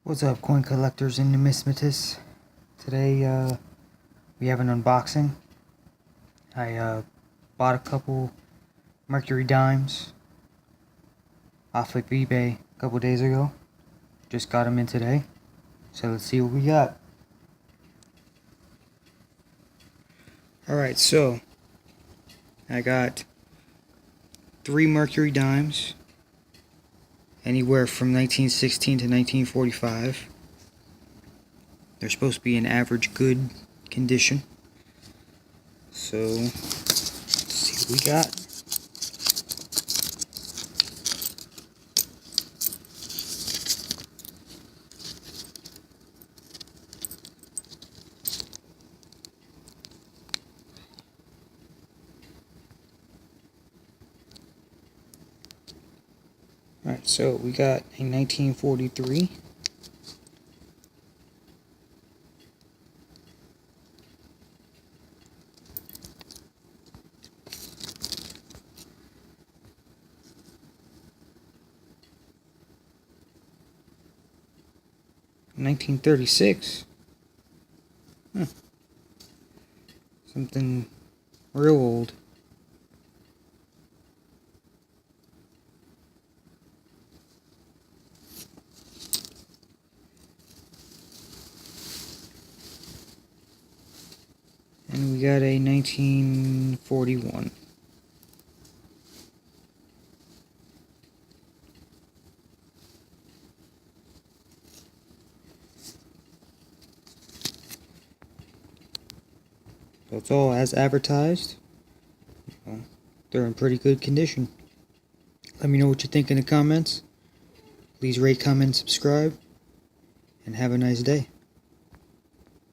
What's up, coin collectors and numismatists? Today we have an unboxing. I bought a couple Mercury dimes off of eBay a couple days ago. Just got them in today. So let's see what we got. Alright, so I got 3 Mercury dimes, anywhere from 1916 to 1945. They're supposed to be in average good condition. So let's see what we got. Alright, so we got a 1943. $1936. Something real old. And we got a 1941. So it's all as advertised. Well, they're in pretty good condition. Let me know what you think in the comments. Please rate, comment, subscribe, and have a nice day.